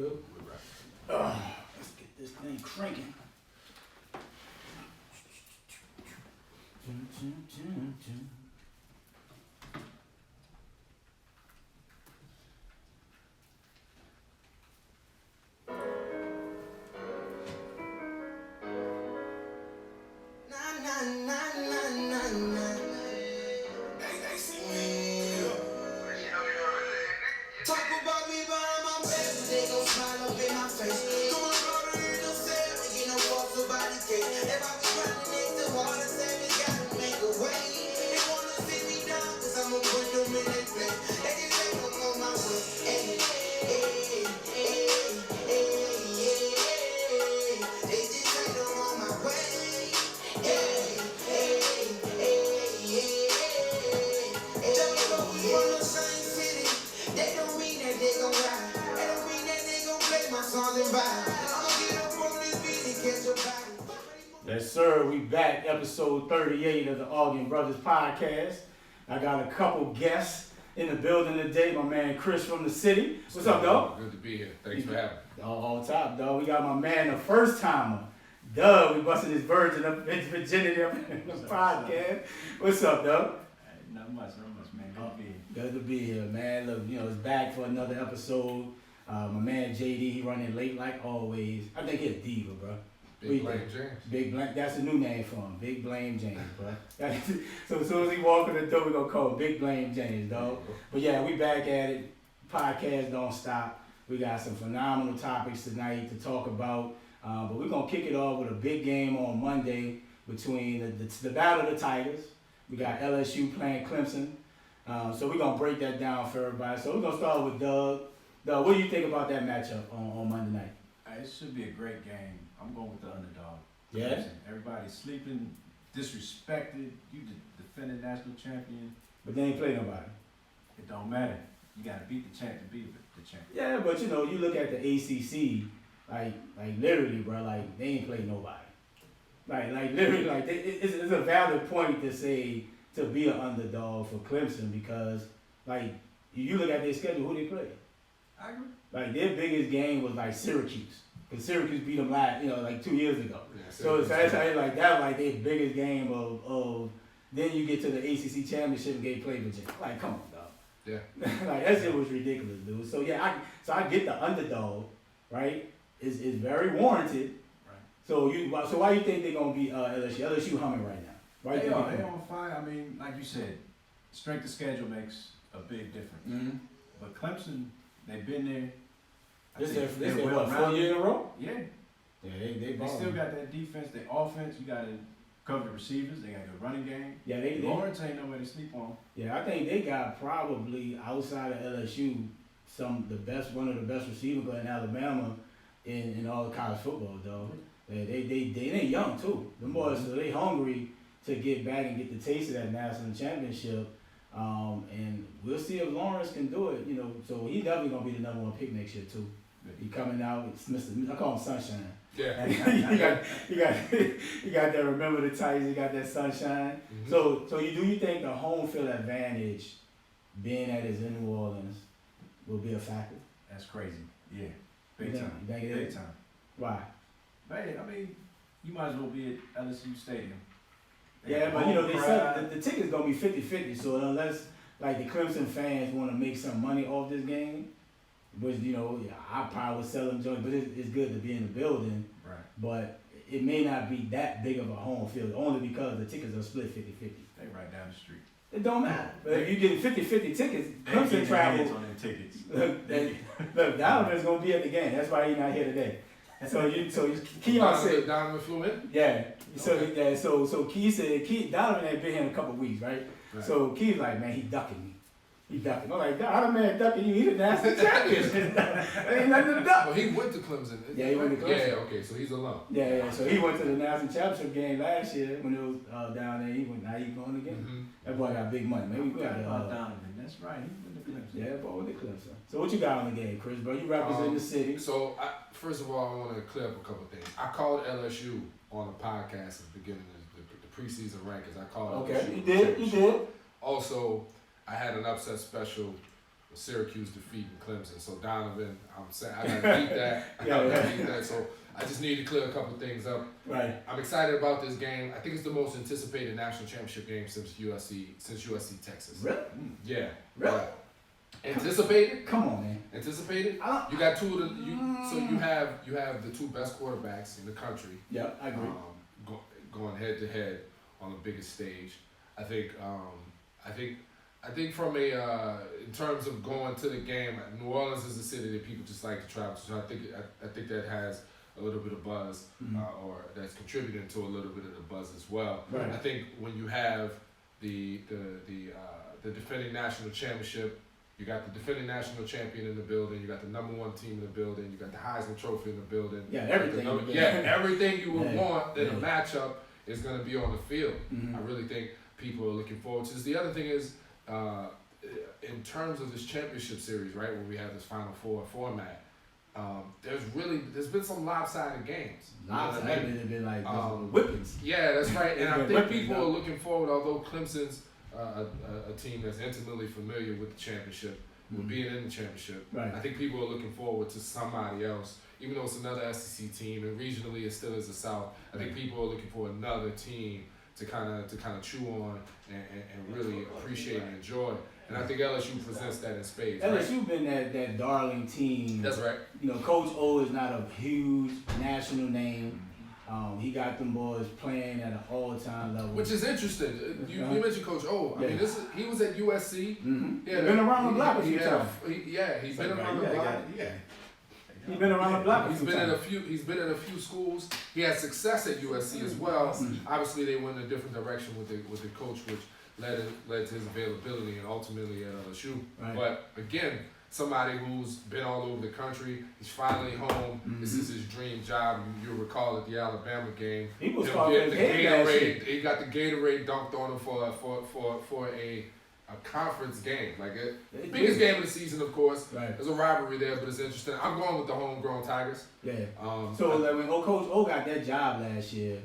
good? Let's get this thing cranking. Talk about me behind my back, but they gon' smile up in my face. Come on, brother, in no cell, you know, walk somebody cake. If I be running next to water, savage, gotta make a way. They wanna see me down, cause I'ma put them in their place. They just say I'm on my way. Ay, ay, ay, ay, ay. They just say I'm on my way. Ay, ay, ay, ay. Just because we from the same city, they don't mean that they gon' ride. They don't mean that they gon' play my songs and vibe. I'ma get up on this beat and catch a body. Yes, sir. We back, episode 38 of the Augie Brothers podcast. I got a couple guests in the building today. My man Chris from the city. What's up, dog? Good to be here. Thanks for having me. All top, dog. We got my man, the first timer. Doug, we busted his virgin up his virginity up in the podcast. What's up, Doug? Not much, man. Good to be here. Good to be here, man. Look, it's back for another episode. My man JD, he running late like always. I think he's Diva, bro. Big Blame James. Big Blame, that's a new name for him. Big Blame James, bro. So as soon as he walk in the door, we gonna call him Big Blame James, dog. But yeah, we back at it. Podcast don't stop. We got some phenomenal topics tonight to talk about. But we're gonna kick it off with a big game on Monday between the Battle of the Tigers. We got LSU playing Clemson. So we're gonna break that down for everybody. So we're gonna start with Doug. Doug, what do you think about that matchup on Monday night? It should be a great game. I'm going with the underdog. Yeah? Listen, everybody's sleeping, disrespected. You the defending national champion. But they ain't play nobody. It don't matter. You got to beat the champ to beat the champ. Yeah, but you look at the ACC, like literally, bro, like they ain't play nobody. Like literally, like it's a valid point to say to be an underdog for Clemson because like you look at their schedule, who they play. I agree. Like their biggest game was like Syracuse, because Syracuse beat them like 2 years ago. Yeah, So that's how like that like their biggest game of then you get to the ACC championship and they play Virginia. Like come on, dog. Yeah. Like that shit was ridiculous, dude. So yeah, I get the underdog, right? Is very warranted. Right. So why you think they're gonna be LSU? LSU humming right now. Why you They think are. They on fire. I mean, like you said, strength of schedule makes a big difference. Mm-hmm. But Clemson, they've been there. This think is they're what, 4 years in a row? Yeah. Yeah, they They still got that defense, their offense. You got to cover the receivers. They got a good running game. Yeah, they Lawrence ain't nobody to sleep on. Yeah, I think they got probably outside of LSU one of the best receivers in Alabama in all of college football, though. They young too. The boys, so they hungry to get back and get the taste of that national championship. And we'll see if Lawrence can do it. So he's definitely gonna be the number 1 pick next year too. He coming out, it's Mr. I call him Sunshine. Yeah. you got that. Remember the Titans. You got that sunshine. Mhm. So you think the home field advantage, being that it's in New Orleans, will be a factor? That's crazy. Yeah. Big You time. think it Big is? time. Why? Man, I mean, you might as well be at LSU Stadium. They Yeah, got but home they crowd. said the ticket's gonna be 50-50. So unless like the Clemson fans want to make some money off this game, which I probably would sell them joints, but it's good to be in the building. Right. But it may not be that big of a home field only because the tickets are split 50-50. They right down the street. It don't matter. But if you're getting 50-50 tickets, They Clemson get their travel. hands on them tickets. Look, Donovan's gonna be at the game. That's why he's not here today. So Keon said, Donovan flew in? yeah. So Okay. yeah. So Key said, Donovan ain't been here in a couple of weeks, right? Right. So Key's like, man, he ducking me. He ducking. I'm like, how the man ducking you? He the national champion. There ain't nothing to duck. Well, he went to Clemson. Yeah, he went to Clemson. Yeah, okay, so he's alone. Yeah. So he went to the national championship game last year when it was down there. Now he going again. Mm-hmm. That boy got big money. Maybe we got Donovan. That's right. He went to Clemson. yeah, boy, with the Clemson. So what you got on the game, Chris, bro? You represent the city. So, first of all, I want to clear up a couple things. I called LSU on the podcast at the beginning of the preseason rankings. I called Okay, LSU. you did. Also, I had an upset special Syracuse defeating Clemson. So Donovan, I'm saying I gotta beat that. I gotta beat that. So I just need to clear a couple things up. Right. I'm excited about this game. I think it's the most anticipated national championship game since USC Texas. Really? Yeah. Really? Anticipated? Come on, man. Anticipated? I don't- You got two of the so you have the two best quarterbacks in the country. Yeah, I agree. Going head to head on the biggest stage. I think from a in terms of going to the game, New Orleans is a city that people just like to travel to. So I think that has a little bit of buzz, or that's contributing to a little bit of the buzz as well. Right. I think when you have the defending national championship, you got the defending national champion in the building, you got the #1 team in the building, you got the Heisman Trophy in the building. Yeah, everything. Everything you would want in a Yeah. matchup is going to be on the field. Mhm. I really think people are looking forward to this. The other thing is, in terms of this championship series, right, where we have this Final Four format, there's been some lopsided games. You know what I mean? Lopsided, been like whippings. Yeah, that's right. And I It's been think whipping, people though. are looking forward, although Clemson's a team that's intimately familiar with the championship, with being in the championship. Right. I think people are looking forward to somebody else, even though it's another SEC team, and regionally it still is the South. I think people are looking for another team to kind of chew on and really appreciate and enjoy. And I think LSU presents that in spades. Right? LSU been that darling team. That's right. You know, Coach O is not a huge national name. He got them boys playing at an all-time level. Which is interesting. You mentioned Coach O. I mean, he was at USC. Mm-hmm. Yeah, been around the block a few times. He's been around the block. He's been around the block. He's been at a few schools. He had success at USC as well. Obviously, they went in a different direction with the coach, which led to his availability and ultimately at LSU. Right. But again, somebody who's been all over the country. He's finally home. This is his dream job. You'll recall at the Alabama game. He was him talking getting the head Gatorade. He got the Gatorade dunked on him for a conference game, like biggest game of the season, of course. Right. There's a rivalry there, but it's interesting. I'm going with the homegrown Tigers. Yeah. So like when Coach O got that job last year,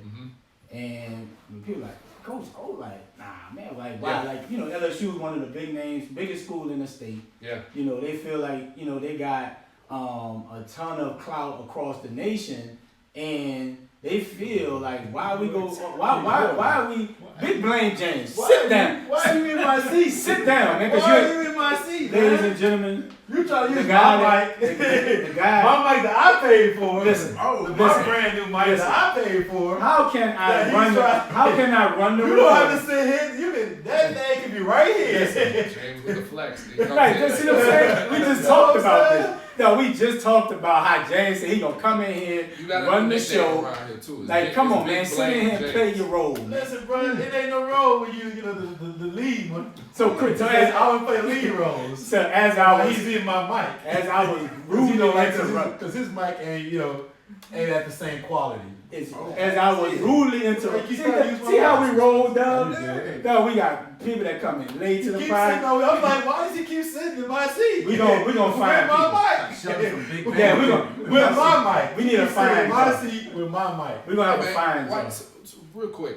and people like Coach O, like nah, man, like why? Yeah. Like LSU is one of the big names, biggest school in the state. Yeah. They feel like they got a ton of clout across the nation, and they feel like why are we big blame James? Sit down. Why are you in my seat? Sit down, man. Why are you in my seat, man? Ladies and gentlemen, You trying to the use guy my mic. the guy. My mic that I paid for. Listen, my listen. brand new mic Listen. that I paid for. How can Yeah, he's I run the You don't have room? to sit here. You can. That thing can be right here. James with the flex. Right, see what I'm saying? We just talked about this. No, we just talked about how James said he gonna come in here, You gotta run the nickname show. around here too. Like, come on, Big man, sit Blame in here and James. play your role. Man. Listen, bro, it ain't no role when you know the lead one. So, Chris, so I would play lead roles. so as I was, He's in my mic. as I was Cause rudely because his mic ain't ain't at the same quality. as I was rudely interrupted. Like, See how we roll, dog? Yeah. Dog, we got people that come in late to the Keep party. sitting over. I'm like, why does he keep sitting in my seat? We gonna find my mic. Yeah, with my mic. We need to He's sitting find in my something. seat with my mic. We're gonna have to Man, find why- something. so real quick,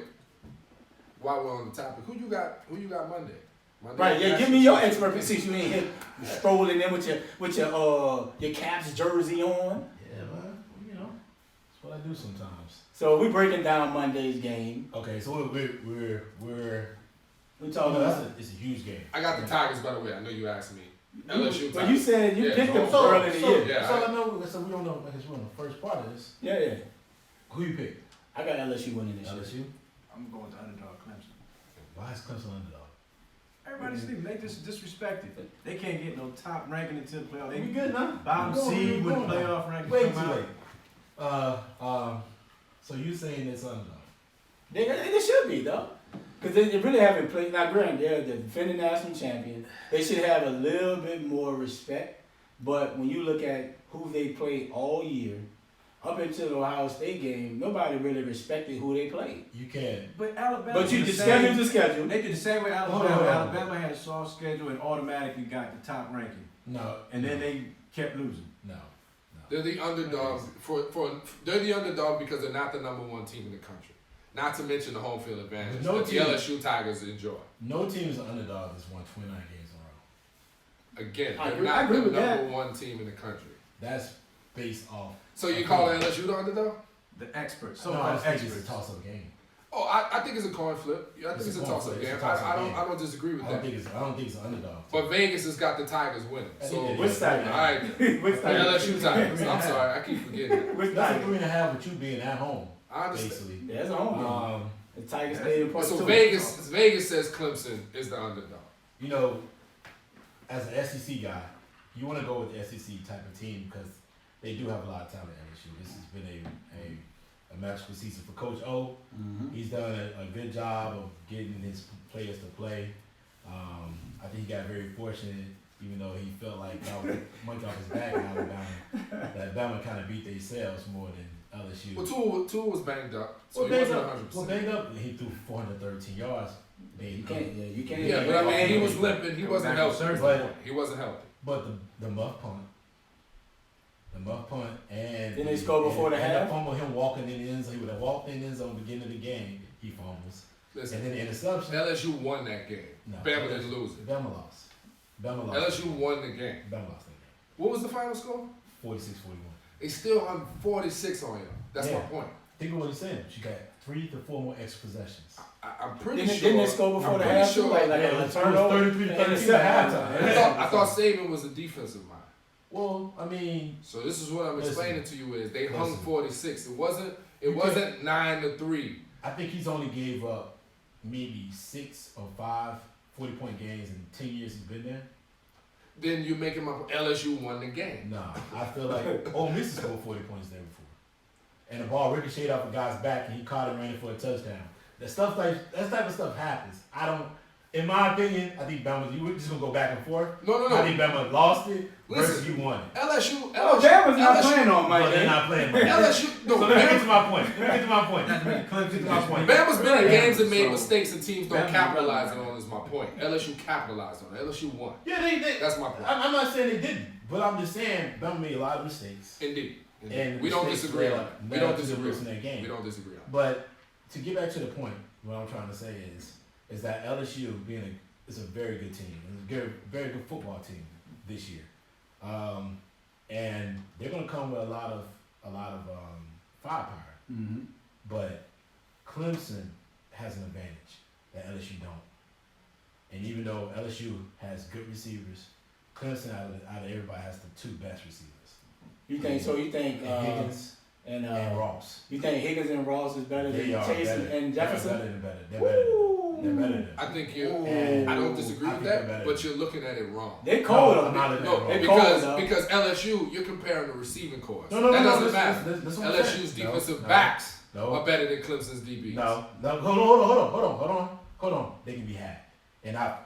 while we're on the topic, who you got Monday? Right, yeah, give me your expert since you ain't here strolling in with your Caps jersey on. Yeah, man. That's what I do sometimes. So we breaking down Monday's game. Okay, so we're We talking about. it's a huge game. I got the Tigers, by the way. I know you asked me. LSU But you Tigers. said you Yeah, picked them so- early in the year. Yeah, So I know. So we don't know because we're on the first part of this. Yeah. Who you pick? I got LSU winning this year. LSU. I'm going to underdog Clemson. Why is Clemson underdog? Everybody's sleeping. They just disrespected. They can't get no top ranking until the playoff. We They good now? bottom We going, seed we when the going now. playoff ranking Way come too out. late. So you saying it's underdog? They should be though, because they really haven't played. Now, granted, they're the defending national champion. They should have a little bit more respect. But when you look at who they played all year, up until the Ohio State game, nobody really respected who they played. You can. But Alabama. But you did just the same- scheduled the schedule. They did the same way Hold Alabama. on. Alabama had a soft schedule and automatically got the top ranking, No. and then they kept losing. No. They're the underdog they're the underdog because they're not the #1 team in the country. Not to mention the home field advantage No that the team. LSU Tigers enjoy. No team is an underdog that's won 29 games Again, I they're agree- I not agree the with that. number one team in the country. That's based off. So you call LSU the underdog? The experts, No, I so-called just think it's experts. a toss-up game. Oh, I think it's a coin flip. I think It's it's a a coin toss-up flip. It's game. a toss-up I game. don't disagree with I don't that. think it's an underdog. But Vegas has got the Tigers winning. I So think it Which is. side? all right, Which the side? LSU Tigers. I'm sorry, I keep forgetting that. Which That's a side? 3.5 with you being at home, I understand. basically. Yeah, it's a home game. The Tigers stayed in part So two. Vegas says Clemson is the underdog. You know, as an SEC guy, you want to go with the SEC type of team because they do have a lot of talent at LSU. This has been a magical season for Coach O. Mhm. He's done a good job of getting his players to play. I think he got very fortunate, even though he felt like that was a monkey off his back in Alabama. That Bama kind of beat themselves more than LSU. Well, Tua was banged up, so Well, he banged wasn't up. 100%. Well, banged up. He threw 413 yards. You can't. Yeah, you can't. Yeah, but I mean, he was limping. He wasn't Back on healthy. Thursday. He wasn't healthy. But the muff punt, and Didn't they score before the and half? the fumble, him walking in the end zone. He would have walked in the end zone at the beginning of the game. He fumbles, Listen, and then the interception. LSU won that game. No, Bama didn't lose it. Bama lost. LSU won the game. Bama lost that game. What was the final score? 46-41. They still hung 46 on you. That's my Yeah. point. Think of what he's saying. She got 3 to 4 more extra possessions. I'm pretty Didn't, sure. didn't they score before I'm the pretty half? sure- Like Yeah, a it was turnover. 33 to and 13 interception. at halftime. I thought Saban was a defensive mind. Well, I mean, So this is what I'm Listen. explaining to you is they hung Listen. 46. It wasn't You 9-3. I think he's only gave up maybe 6 or 5 40-point games in 10 years he's been there. Then you make him up. LSU won the game. Nah, I feel like Ole Miss scored 40 points there before. And the ball ricocheted off a guy's back and he caught it, ran it for a touchdown. That type of stuff happens. In my opinion, I think Bama, you just gonna go back and forth. No. I think Bama lost it versus Listen. you won it. LSU. Oh, Bama's not playing on But Mike. they're man. not playing. Mike. LSU. No, So let me get to Bama, my point. Let me get to my point. Not to make Clemson Get to my point. Bama's been in Yeah, games and made so- mistakes and teams don't Bama's capitalize relevant. on. Is my point. LSU capitalized on it. LSU won. Yeah, they That's my point. I'm not saying they didn't, but I'm just saying Bama made a lot of mistakes. Indeed. And We don't mistakes disagree led on that. We led don't to the disagree. losing that game. We don't disagree on that. But to get back to the point, what I'm trying to say is that LSU is a very good team, it's a very good football team this year, and they're gonna come with a lot of firepower. Mhm. But Clemson has an advantage that LSU don't, and even though LSU has good receivers, Clemson out of everybody has the 2 best receivers, You think so? You think and Higgins and and Ross. you think Higgins and Ross is better than They are Chase better. and They're Jefferson? better than better. They're better than them. I think you. And I don't disagree I with think they're that, better. but you're looking at it wrong. They cold No, though. I'm not looking at No, it wrong. They because cold, though. because LSU, you're comparing the receiving corps. No, that doesn't listen, matter. listen what I'm saying. LSU's defensive No, backs No, are better than Clemson's DBs. no, hold on. They can be had, and I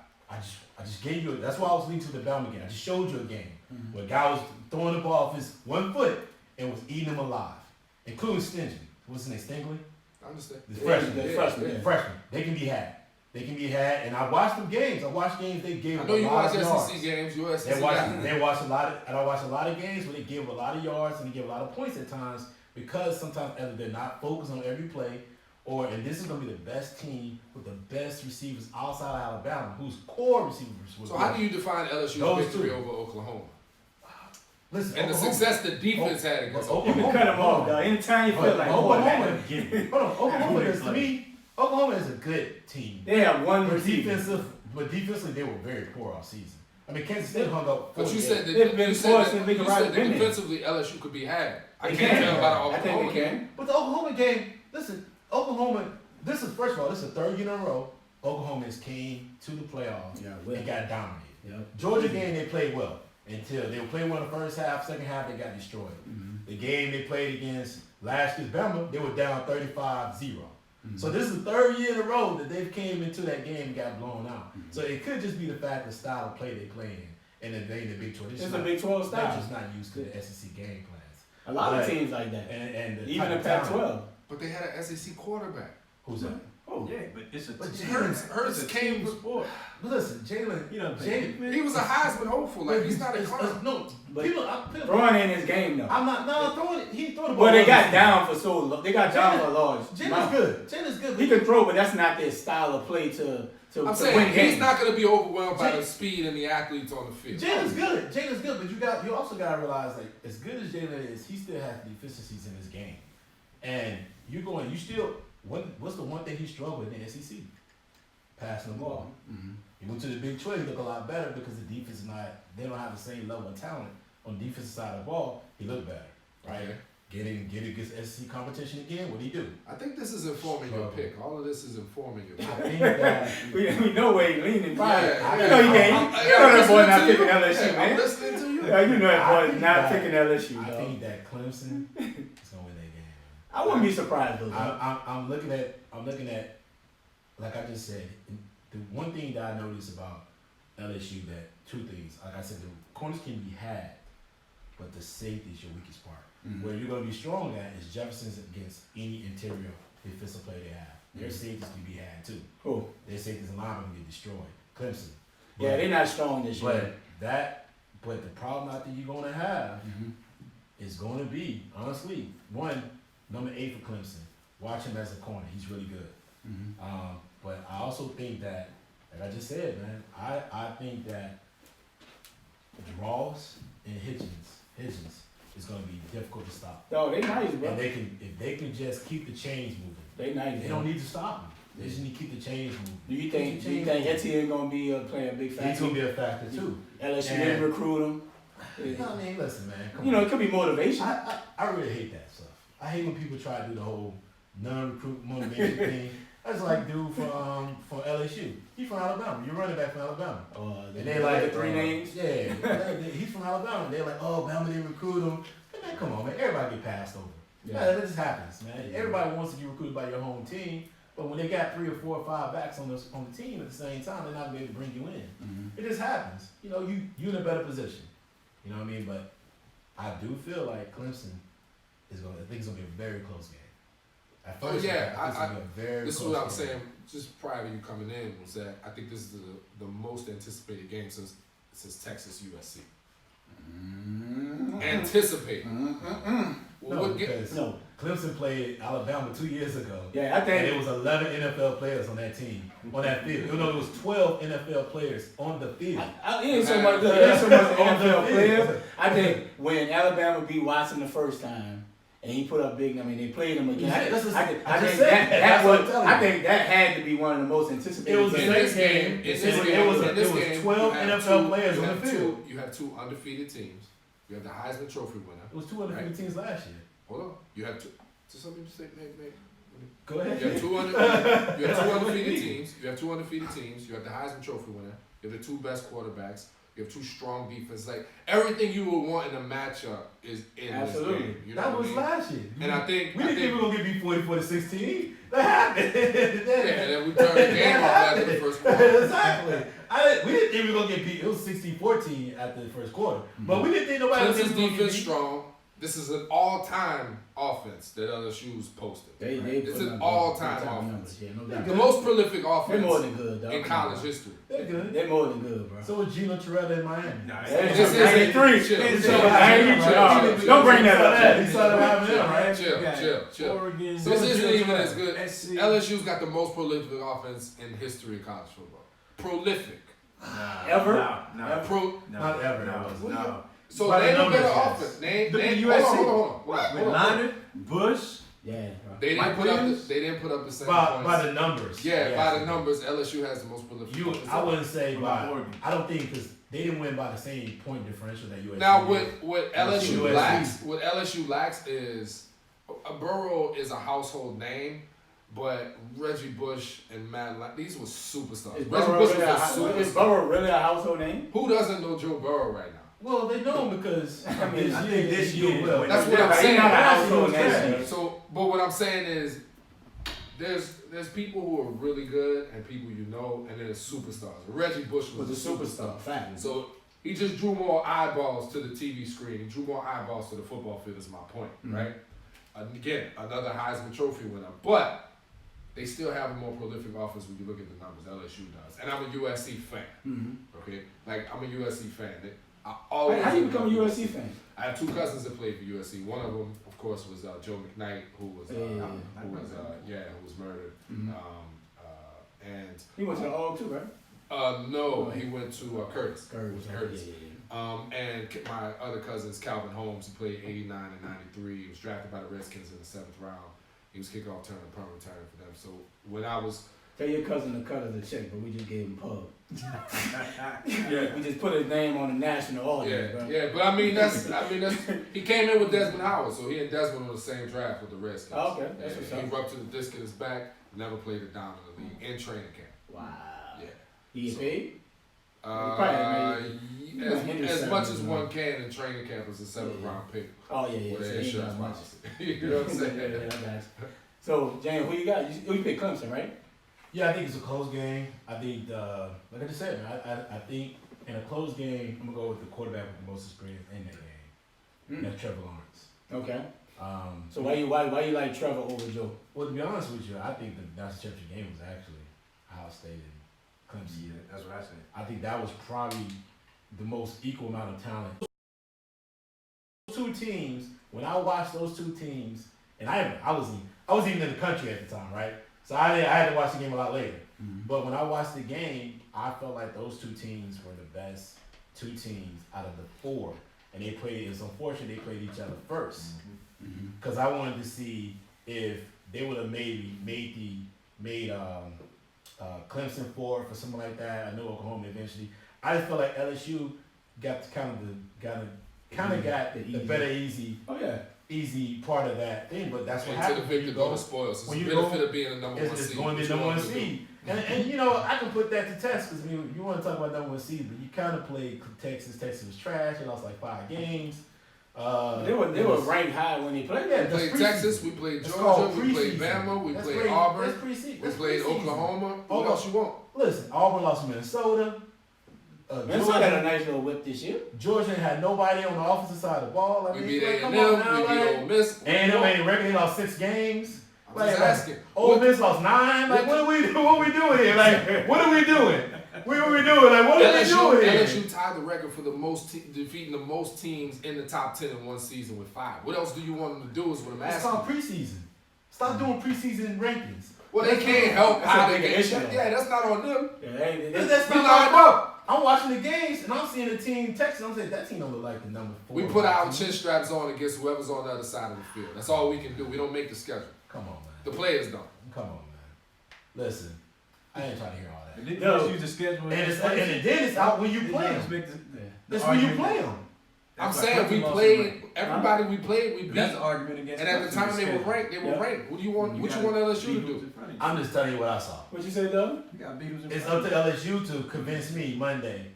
just gave you. That's why I was leading to the Bama game. I just showed you a game where a guy was throwing the ball off his 1 foot and was eating him alive, including Stingley. What's his name? Stingley. I understand. The Yeah, freshman. the Yeah, freshman. yeah. Freshman. They can be had. And I watched them games. I watched games they gave I up know a you lot watch of yards. SEC games. You're an SEC They guy. watch a lot of, and I watch a lot of games where they give a lot of yards and they give a lot of points at times because sometimes either they're not focused on every play, and this is going to be the best team with the best receivers outside of Alabama, whose core receivers. Was So how do you define LSU's Those victory 2. over Oklahoma listen? and the Oklahoma- success the defense had against Oklahoma? You can cut him off, dog. Anytime you feel like Oklahoma, quarterback. Oklahoma is to me. Oklahoma is a good team. They have one But receiver. defensively, they were very poor all season. I mean, Kansas State hung up. But you 48. said They've that been you said forced that, to make you a right said that win there. defensively LSU could be had. I They can't can. tell about I Oklahoma. think they can. But the Oklahoma game, listen, Oklahoma, first of all, this is the 3rd year in a row Oklahoma has came to the playoffs Yeah, and got dominated. Yeah. Georgia game, they played well until they were playing well in the first half, second half, they got destroyed. The game they played against last year's Bama, they were down 35-0. So this is the 3rd year in a row that they've came into that game and got blown out. So it could just be the fact the style of play they play in, and they in the Big 12. It's a Big 12 They're style. just not used to the SEC game plans. A lot of Right. teams like that. And the Even the type of talent. Pac-12. But they had an SEC quarterback. Who's that? Oh, Yeah, but it's a But team. Hurts It's a came team with- sport. But listen, Jalen, You know, Jalen, He was a Heisman hopeful. Like he's not a clown. No, But people, throwing in his game though. I'm not throwing it. He threw the ball. Well, they got down for so long. They got down for a large. Jalen's amount. good. Jalen's good. He can throw, but that's not their style of play to I'm win saying games. he's not going to be overwhelmed by Jay- the speed and the athletes on the field. Jalen's good. Jalen's good, but you also gotta realize like as good as Jalen is, he still has deficiencies in his game. And what's the one thing he struggled with in the SEC? Passing the ball. Mhm. He went to the Big 12, he looked a lot better because the defense is not, they don't have the same level of talent on the defensive side of the ball. He looked better, right? Okay. Get against SEC competition again, what do he do? I think this is informing your pick. All of this is informing your I pick. think that We know where he's leaning. Probably. Yeah, You know you can't. You know that boy not listening to picking you. LSU, Yeah, I'm man. listening to you. Yeah, you know that I boy think not that- picking LSU, I dog. think that Clemson is gonna win that game. I wouldn't be surprised though. dog. I'm looking at, like I just said, the one thing that I noticed about LSU that two things, like I said, the corners can be had, but the safety is your weakest part. Mhm. Where you're gonna be strong at is Jefferson's against any interior defensive player they have. Their safeties can be had too. Who? Their safeties and linemen can get destroyed. Clemson. Yeah, they're not strong this year. But the problem I think you're gonna have Mhm. is going to be, honestly, number 8 for Clemson. Watch him as a corner. He's really good. Mhm. But I also think that, like I just said, man, I think that Draws and Hitchens is going to be difficult to stop. Yo, they nice, bro. And if they can just keep the chains moving, They nice. they don't need to stop them. They just need to keep the chains moving. Do you think Etienne gonna be playing a big He's factor? going to be a factor too. LSU And- didn't recruit him. I mean, listen, man. Come You know, on. it could be motivation. I really hate that stuff. I hate when people try to do the whole non-recruit motivation thing. That's like dude from LSU. He's from Alabama. You're running back from Alabama. And they like the three names. Yeah, he's from Alabama. They're like, oh, Bama didn't recruit him. Man, come on, man. Everybody get passed over. Yeah. Yeah, that just happens, man. Everybody wants to get recruited by your home team, but when they got 3 or 4 or 5 backs on the team at the same time, they're not gonna be able to bring you in. Mhm. It just happens. You know, you in a better position. You know what I mean? But I do feel like Clemson is gonna. I think it's gonna be a very close game. At Oh, first, yeah, I think it's gonna be a very This is close what I'm game. saying, just prior to you coming in, was that I think this is the most anticipated game since Texas USC. Anticipated. Well, No, what because No. Clemson played Alabama 2 years ago. Yeah, I And think. it was 11 NFL players on that team, on that field. You know, it was 12 NFL players on the field. It ain't so much. Look, it ain't so much On the NFL field. players. I think when Alabama beat Watson the first time, and he put up big. I mean, they played him again. Yeah, that's what- I I think just said that. That's what I'm was. telling I you. think that had to be one of the most anticipated. It was the In games. this game, It was 12 NFL players on the field. You have 2 undefeated teams. You have the Heisman Trophy winner. It was 2 undefeated teams last year. Hold on. You have 2. Just let me just say, Nate. Go You ahead. have 2 undefeated teams. You have 2 undefeated teams. You have the Heisman Trophy winner. You have the 2 best quarterbacks. You have 2 strong defenses. Like everything you would want in a matchup is in Absolutely. this game. You know That what was I mean? last year. And I think We didn't think we were going to get beat 44-16. That happened. yeah, and then we turned the game off after the first quarter. Exactly. We didn't think we were going to get beat. It was 16-14 after the first quarter. But we didn't think nobody was Clemson's going to get defense beat. strong. This is an all-time offense that LSU's posted. They It's put an up all-time big-time offense. numbers. Yeah, no doubt. The most prolific They're more offense than good, dog. in college history. They're good. They're more than good, bro. So was Gino Torretta in Miami. Nah, This is- is 93. chill, This is chill, 93. chill, Don't bring that up. He started having them, right? Chill. Oregon. This isn't even as good. SC. LSU's got the most prolific offense in history of college football. Prolific. Ever? No. Not ever. No. So By the they don't get numbers, an yes. offense. Name Look at hold on, USC. hold on. With Leonard, Bush, Yeah, bro. They didn't Mike put up Williams? they didn't put up the same By points. the numbers. Yeah, Yes. by the numbers, LSU has the most prolific. offense. I wouldn't say What by. about Oregon? I don't think because they didn't win by the same point differential that USC. Now, did. what LSU USC. lacks is Burrow is a household name, but Reggie Bush and Matt these were superstars. Is Reggie Burrow Bush really a was a is superstar. Burrow really a household name? Who doesn't know Joe Burrow right now? Well, they know him because I mean, I think this year is when That's they- what I'm He's saying. not a Last household year was name. trash. So, but what I'm saying is, there's people who are really good and people you know, and then there's superstars. Reggie Bush Was was a superstar. Fact. So he just drew more eyeballs to the TV screen. He drew more eyeballs to the football field. Is my point, Mhm. right? And again, another Heisman Trophy winner, but they still have a more prolific offense when you look at the numbers. LSU does, and I'm a USC fan. Mm-hmm. Okay, like I'm a USC fan. I always How you become a USC fan? I have two cousins that played for USC. One of them, of course, was Joe McKnight, who was murdered. Mm-hmm. And He went to the All too, right? no, he went to Curtis. Curtis. Curtis. Yeah. And my other cousins, Calvin Holmes, he played 89 and 93. He was drafted by the Redskins in the 7th round. He was kickoff return and punt return for them. So when I was Tell your cousin to cut us a check, but we just gave him pub. Yeah. We just put his name on the national audience, bro. but I mean that's he came in with Desmond Howard, so he and Desmond were the same draft with the Redskins. Oh, okay, that's what's He up. ruptured the disc in his back, never played a down in the league in training camp. Wow. Yeah. He get paid? As much as one can in training camp as a 7th round pick. Oh yeah. With So an he insurance got much. policy. You know what I'm saying? Yeah, I got you. So James, who you got? You picked Clemson, right? Yeah, I think it's a close game. I think, like I just said, man, I think in a close game, I'm gonna go with the quarterback with the most experience in that game. And that's Trevor Lawrence. Okay. So Mm. why you like Trevor over Joe? Well, to be honest with you, I think the national championship game was actually Ohio State and Clemson. Yeah, that's what I said. I think that was probably the most equal amount of talent. Those two teams, when I watched those two teams, and I wasn't even in the country at the time, right? So I had to watch the game a lot later. But when I watched the game, I felt like those two teams were the best two teams out of the four. And they played, it's unfortunate they played each other first. Because I wanted to see if they would have maybe made Clemson fourth or something like that. I know Oklahoma eventually. I just felt like LSU got the better easy part of that thing. But that's what And to happens the when you victor go go. the spoils. It's when the you benefit go- of being the number one It's seed. going to What be number you one want to do? seed. And you know, I can put that to test because you want to talk about number one seed, but you kind of played Texas. Texas was trash. They lost like 5 games. They were ranked high when they played. Yeah, We played that's Texas, preseason. we played That's Georgia, called we played preseason. Bama, we That's played pre- Auburn, That's preseason. we That's played preseason. Oklahoma. What Oklahoma. else you want? Listen, Auburn lost to Minnesota. Minnesota had a nice little whip this year. Georgia had nobody on the offensive side of the ball. I We mean, beat like, A&M, come we on now, beat like, Ole Miss. A&M ain't record. They lost 6 games. I'm just asking. Ole Miss lost 9. Like, what are we doing here? Like, what are we doing? What are we doing? Like, what are we doing here? LSU tied the record for the most defeating the most teams in the top 10 in one season with 5. What else do you want them to do? Is what I'm It's asking. called preseason. Stop doing preseason rankings. Well, they can't help That's how a they big get. issue. Yeah, that's not on them. That's We not lined my fault. up. I'm watching the games and I'm seeing the team Texas. I'm saying that team don't look like the number 4. We put our chin straps on against whoever's on the other side of the field. That's all we can do. We don't make the schedule. Come on, man. The players don't. Come on, man. Listen, I ain't trying to hear all that. And then No. use the schedule. And then it's out when you play them. It's when you play them. I'm saying we played. Everybody we played, we beat. That's the argument against. And at the time they were schedule. ranked. They were Yeah. ranked. What do you want? What you want LSU to do? I'm just telling you what I saw. What you say, Doug? You got beat who's in It's front up of to LSU to convince me Monday.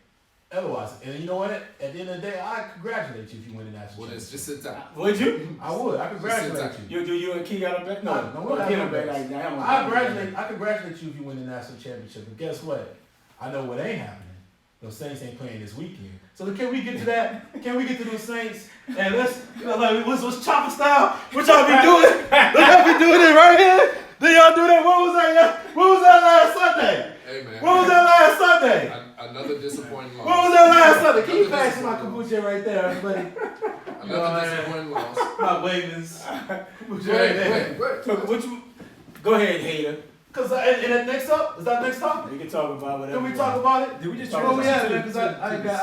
Otherwise, and you know what? At the end of the day, I congratulate you if you win the national Well, championship. just sit down. Would you? I would. I congratulate Sit you. You and Key got a bet? No, No, we're not Key no bet bets. like that. I congratulate you if you win the national championship. But guess what? I know what ain't happening. Those Saints ain't playing this weekend. So can we get to that? Can we get to those Saints? And let's what's chopper style? What y'all be doing? Look how we doing it right here. Did y'all do that? What was that last Sunday? Hey man. What was that last Sunday? Another disappointing loss. What was that last Sunday? Can you pass me my kombucha right there, everybody? Another disappointing loss. My Wavens. Kombucha Go right there. ahead. So what you? Go ahead, hater. Cause and that next up is that next up? We can talk about whatever. Can we talk about it? Did we just Talk Where about we it. at, man? Cause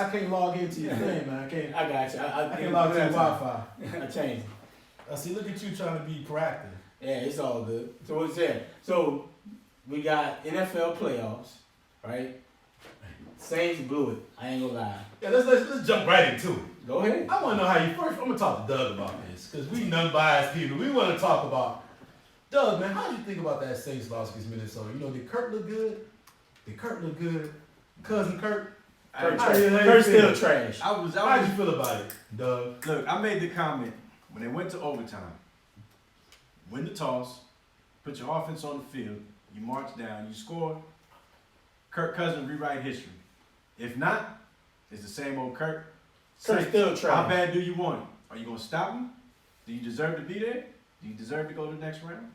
I can't log into your thing, man. I can't. I got you. I can't log to your Wi-Fi. I changed. I see. Look at you trying to be proactive. Yeah, it's all good. So what's that? So we got NFL playoffs, right? Saints blew it. I ain't gonna lie. Yeah, let's jump right into it. Go ahead. I want to know how you first. I'm gonna talk to Doug about this because we non-biased people. We want to talk about Doug, man. How did you think about that Saints loss against Minnesota? You know, did Kurt look good? Did Kurt look good? Cousin Kurt. Kurt How you Kurt's feel? still trash. I was How did you feel about it, Doug? Look, I made the comment when they went to overtime. Win the toss, put your offense on the field, you march down, you score. Kirk Cousins rewrite history. If not, it's the same old Kirk. Kurt's Saints, still trash. how bad do you want it? Are you gonna stop him? Do you deserve to be there? Do you deserve to go to the next round?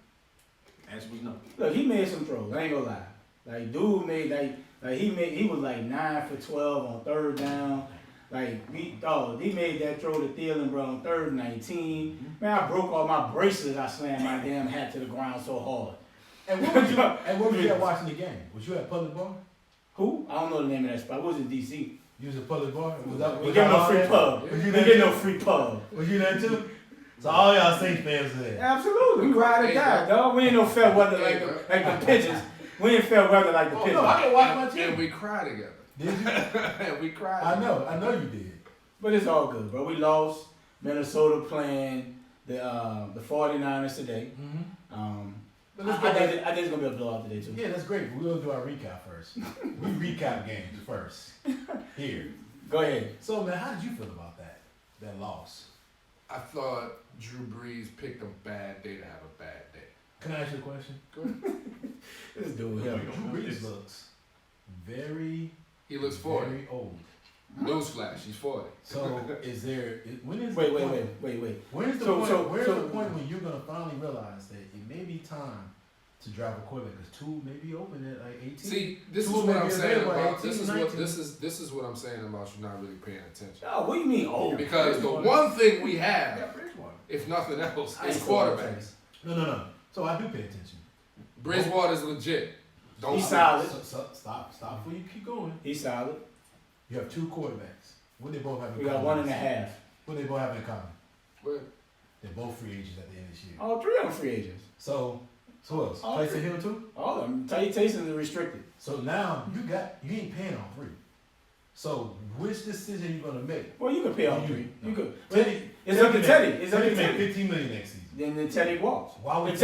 Answer was no. Look, he made some throws. I ain't gonna lie. Like dude made he was like 9 for 12 on third down. Like he made that throw to Thielen, bro, on 3rd and 19. Man, I broke all my bracelets. I slammed my damn hat to the ground so hard. And what was you at watching the game? Was you at Public Bar? Who? I don't know the name of that spot. It was in DC. You was at Public Bar? Was that, We get no free pub. Was We you there get too? no free pub. Was you there too? So all y'all Saints fans there. Absolutely. We ride or die, dog. We ain't no fair weather like the Pigeons. We ain't fair weather like the Oh Pigeons. no, I can watch my And team. we cry together. Did you? And we cried. I know you did. But it's all good, bro. We lost. Minnesota playing the 49ers today. Mm-hmm. But I let's get think it's gonna be a blowout today too. Yeah, that's great. We'll do our recap first. We recap games first. Here. Go ahead. So man, how did you feel about that loss? I thought Drew Brees picked a bad day to have a bad day. Can I ask you a question? Go ahead. This dude Drew here. Brees looks very, He looks 40. very old. Newsflash, he's 40. So when is Wait. the point? When is the point? Where's the point when you're gonna finally realize that it may be time to drive a quarterback? Because 2 may be open at like 18. See, this is Two what may I'm be saying available at about 18, 19. this is what I'm saying about you not really paying attention. Oh, what do you mean? Oh, Because the one thing we I have, got Bridgewater. if nothing else, I is ain't calling quarterbacks. No. So I do pay attention. Bridgewater's legit. Don't He's stop. solid. Stop before you keep going. He's solid. You have 2 quarterbacks. What they both have in We common? got 1.5. What they both have in common? But They're both free agents at the end of this year. All 3 of them free agents. So who else? All Tyson three. Hill too? All of them. Taysom is restricted. So now you ain't paying all 3. So which decision you gonna make? Well, you can pay all You- 3. no. You could. Teddy, It's up to Teddy. It's up to Teddy make Teddy. 15 million next season. Then Teddy walks. Why would Did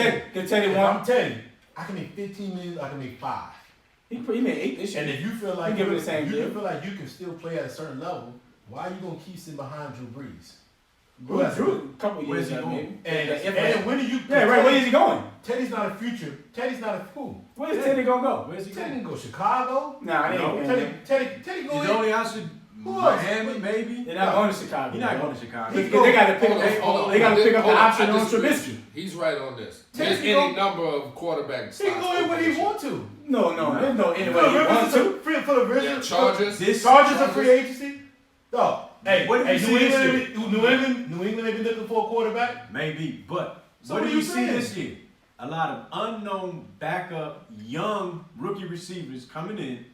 Teddy If want? I'm Teddy, I can make 15 million. I can make 5. He made 8 this year. And if you feel like give him the same you deal. feel like you can still play at a certain level, why are you gonna keep sitting behind Drew Brees? Drew, a couple Where's years he out, going? maybe. And when do you? Yeah, right. Where is he going? Teddy's not a future. Teddy's not a fool. Where's Teddy gonna go? Where's he Teddy going? can go Chicago. Nah, they No, ain't going. Teddy go He's in. only answered Who else? Miami, maybe. They're not going to Chicago. He's not bro. going to Chicago. They got to pick Hold up. on. They got to pick up the Hold on. option I on disagree. Trubisky. He's right on this. Teddy There's can any number of quarterback He slots. can go in when he want to. No, there's no any For way the he wants Rivers, to. for the Yeah, Rivers, Chargers. Chargers are free agency. No, hey, What did we see this New England, they been looking for a quarterback. Maybe, but So what what do are you you see saying? this year? A lot of unknown backup, young rookie receivers coming in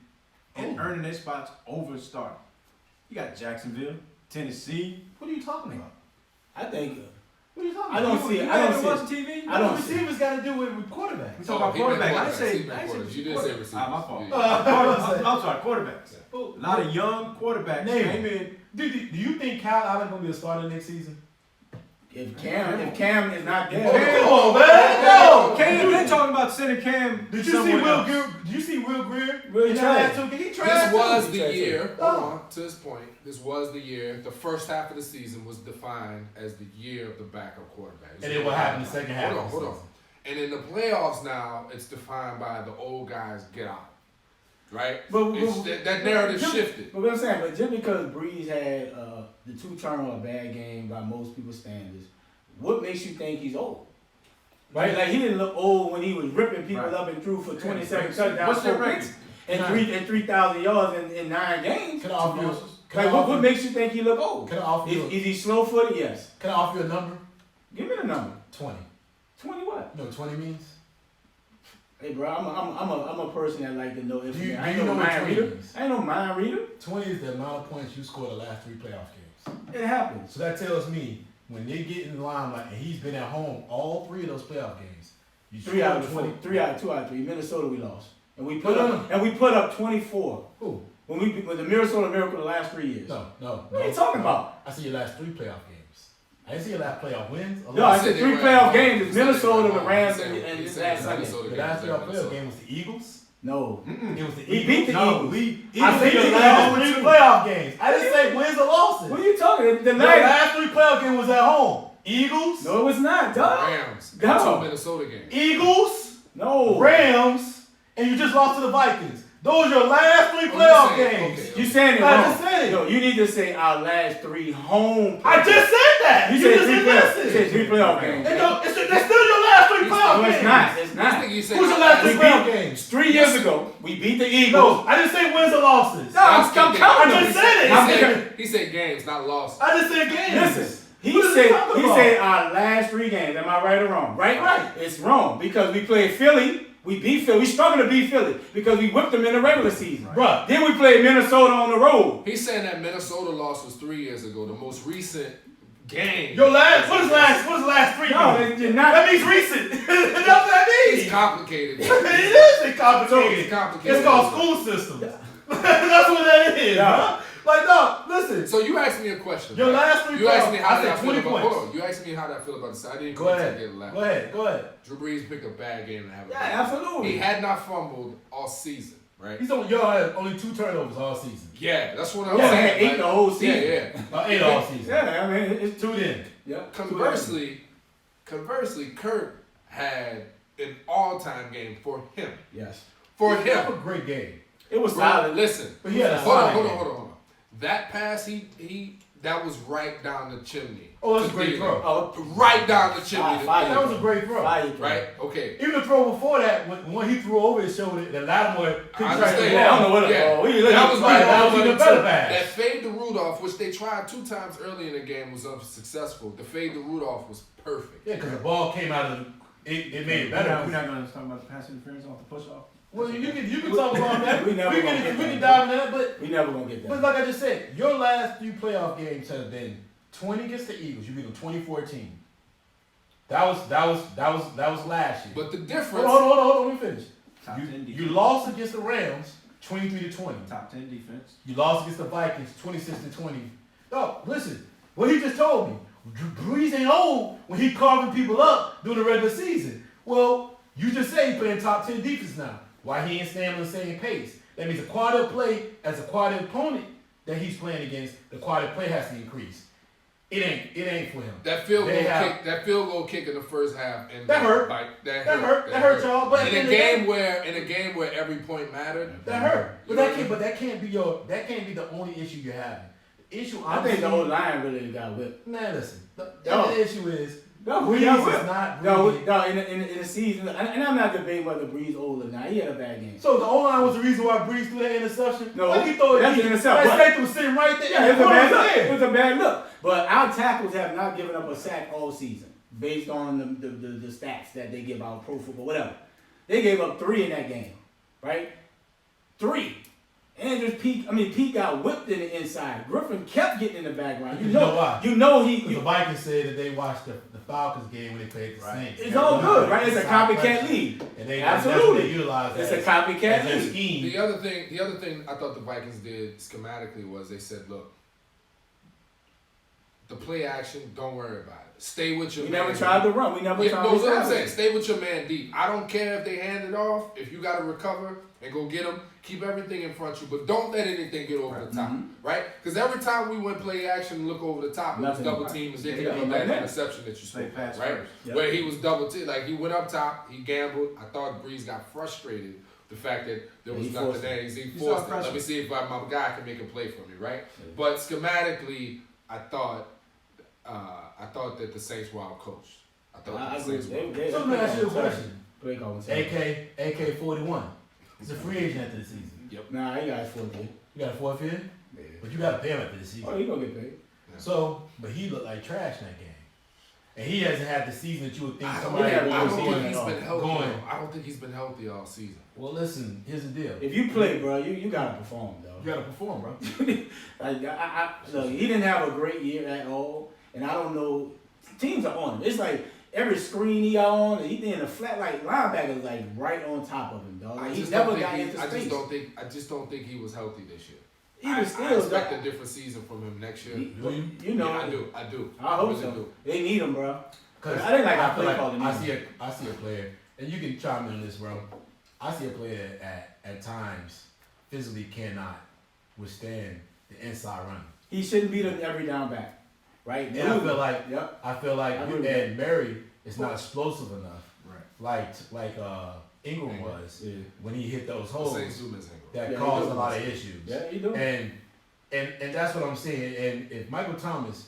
and earning their spots over starting. You got Jacksonville, Tennessee. What are you talking about? I think. What are you talking I about? don't see it. You I don't haven't see it. watched TV? I don't What see receivers got to do with quarterbacks? We talking about he meant quarterback. I quarterbacks. say, He meant I quarterbacks. say You didn't say quarterback. receivers. Ah, my fault. Yeah. I'm sorry, quarterbacks. A lot of young quarterbacks Name came it. in. Do you think Kyle Allen gonna be a starter next season? If Cam is not there, Come on, man. No. Cam been talking about sending Cam. Did you see somewhere Will else. Greer? Did you see Will Greer? Will in that trash. last 2 games? He This trash. was too. the year. Oh. Hold on. To this point, this was the year. The first half of the season was defined as the year of the backup quarterback. And then what happened the second half? Hold on, of the hold on. season? And in the playoffs now, it's defined by the old guys get out. Right? But- It's- that narrative just- shifted. But what I'm saying, but just because Breeze had the 2 turnover bad game by most people's standards, what makes you think he's old? Right? Like he didn't look old when he was ripping people Right. up and threw for 27 touchdowns, What's their 4 record? picks, and 3,000 yards in 9 games. Can I offer you? Like what makes you think he look old? Can I offer you? Is he slow footed? Yes. Can I offer you a number? Give me the number. 20. 20 what? You know what 20 means? Hey bro, I'm a person that like to know if Do you I ain't know no what mind 20 reader. means? I ain't no mind reader. 20 is the amount of points you scored the last 3 playoff games. It happens. So that tells me when they get in the limelight and he's been at home all 3 of those playoff games, you 3 out of scored 20, 3 out of 2 out of 3. Minnesota we lost, and we put No, up and we put up 24 Who? when the Minnesota Miracle the last 3 years. No. What are you talking about? I see your last 3 playoff games. I didn't see your last playoff wins. No, I said they 3 were at playoff home. games. He It's said they Minnesota, were the at home. Rams, He said- and he this said last the Sunday. Minnesota The game last was at playoff Minnesota. game was the Eagles. No, It was the he Eagles. beat the No, Eagles. we. I said the the last Eagles. 3 playoff games. I didn't say wins or losses. What are you talking? The The last. last 3 playoff games was at home. Eagles, No, it was not, dog. Rams. Go. 2 Minnesota games. Eagles, No. Rams, and you just lost to the Vikings. Those are your last 3 Oh, you playoff saying- games. okay. You saying it I wrong. just said it. No, you need to say our last 3 home. I just said that. You You said just 3 didn't playoff. You listen. said 3 playoff games. They're still your last 3 He's playoff playoff No, games. it's not. It's This not. nigga you said Who's the last We three beat- playoff games? 3 years ago, we beat the Eagles. No, I didn't say wins or losses. No, I'm I counting just them. said it. He said games, not losses. I just said games. Listen, What he is said talking he about? said our last 3 games. Am I right or wrong? Right? Right. It's wrong because we played Philly. We beat Philly. We struggled to beat Philly because we whipped them in the regular season. Bruh. Then we played Minnesota on the road. He's saying that Minnesota loss was 3 years ago. The most recent game. Your last, what is last 3 No, games? you're not. That means recent. That's what that It's means. complicated. It is complicated. It's complicated. It's called school systems. That's what that is, Yeah. bro. Like, no, listen. So you asked me a question. Your right? last 3 You asked me playoffs, how I did I said feel 20 about. points. Hold on. You asked me how did I feel about this. I didn't Go quite ahead. take it last. Go ahead. Drew Brees picked a bad game to have. Yeah, absolutely. He had not fumbled all season, right? He's on, y'all had only 2 turnovers all season. Yeah, that's what I'm Yeah, saying. had 8 like- the whole season. Yeah, 8 all season. Yeah, I mean, it's 2 then. Yeah. Conversely, Kurt had an all-time game for him. Yes. For He had a him. great game. It was Bro, solid. listen. But he had a Hold on, solid hold on, game. hold on, hold on. That pass, that was right down the chimney. Oh, that's a To great Thielen. throw. Oh, Right down the chimney. to Fire. That was a great throw. fire. Right? Okay. Even the throw before that, when he threw over his shoulder, the Lattimore couldn't I track the understand. Yeah, I ball. don't know what Yeah. it was. That was right. That was even better pass. That fade to Rudolph, which they tried 2 times early in the game, was unsuccessful. The fade to Rudolph was perfect. Yeah, because the ball came out of it made it better. We're not going to talk about the pass interference off the push off. Well, you can talk about that. We never gonna can get we can that. dive into that, but We never gonna get that. like I just said, your last 3 playoff games have been 20 against the Eagles. You beat them 2014. That was last year. But the difference. Hold on, let me finish. Top 10 defense. You lost against the Rams 23-20. Top 10 defense. You lost against the Vikings 26-20. Oh, listen, what he just told me. Breeze ain't old when he carving people up during the regular season. Well, you just say he playing top 10 defense now. Why he ain't staying on the same pace? That means the quality of play as a quality opponent that he's playing against, the quality of play has to increase. It ain't for him. That field They goal have- kick, that field goal kick in the first half, and That hurt. That hurt y'all. But in a game where every point mattered. That hurt. But You know that what I can't be the only issue you're having. The issue I think the I'm whole seeing- line really got whipped. Man, listen. The No. other issue is No, Breeze we got is whipped. not No, really. no, in the season, and I'm not debating whether Breeze old or not. He had a bad game. So the O-line was the reason why Breeze threw that interception? No, Like he threw it that's deep. an interception. That safety was sitting right there. Yeah, it was a The corner bad was look. there. It was a bad look. But our tackles have not given up a sack all season, based on the stats that they give out, Pro Football, whatever. They gave up 3 in that game, right? 3. Andrews Pete got whipped in the inside. Griffin kept getting in the background. You You know, know why? You know Because the Vikings said that they watched the Falcons game when they played the Saints. It's all good, right? It's a copycat league. And they Absolutely. That's what they utilized It's as, a copycat as their league. scheme. The other thing I thought the Vikings did schematically was they said, look, the play action, don't worry about it. Stay with your We man. never tried to run. We never Yeah, tried no, to that's what I'm establish saying. it. Stay with your man deep. I don't care if they hand it off. If you got to recover and go get them, keep everything in front of you. But don't let anything get over the top, right? Because every time we went play action and look over the top, it was Nothing. double team indicative Yeah, of that yeah. interception that you Play spoke pass about, right? first. Yep. Where he was double team, like he went up top, he gambled. I thought Breeze got frustrated. The fact that there was He nothing forced there, it. he He forced saw it. pressure. Let me see if my guy can make a play for me, right? But schematically, I thought that the Saints were out coached. I thought I the agree. Saints were. So let me ask you a question. Play calling. AK-41. He's a free agent after the season. Nah, he got his 4th year. You got a 4th year? Yeah. But you got to pay him after the season. Oh, he gonna get paid. So, but he looked like trash in that game. And he hasn't had the season that you would think I somebody don't would think see think him he's been healthy. going. I don't think he's been healthy all season. Well, listen, here's the deal. If you play, bro, you gotta perform, though. You got to perform, bro. Like look, he didn't have a great year at all, and I don't know. Teams are on him. It's like every screen he got on, he in a flat like linebacker like right on top of him, dog. Like, he never got into I space. just don't think he was healthy this year. He was I still expect dog. a different season from him next year. You know, Yeah, I do. I hope really so. do. They need him, bro. Because I didn't like how feel play calling I either. see a player, and you can chime in on this, bro. I see a player that at times physically cannot withstand the inside run. He shouldn't be the every down back, right? And I feel like Yep. I feel like I agree with and Murray is not explosive enough, Right. like Ingram was Yeah. when he hit those The holes Saints do miss Ingram. that Yeah, he caused does. a lot of issues. Yeah, he do. And that's what I'm saying. And if Michael Thomas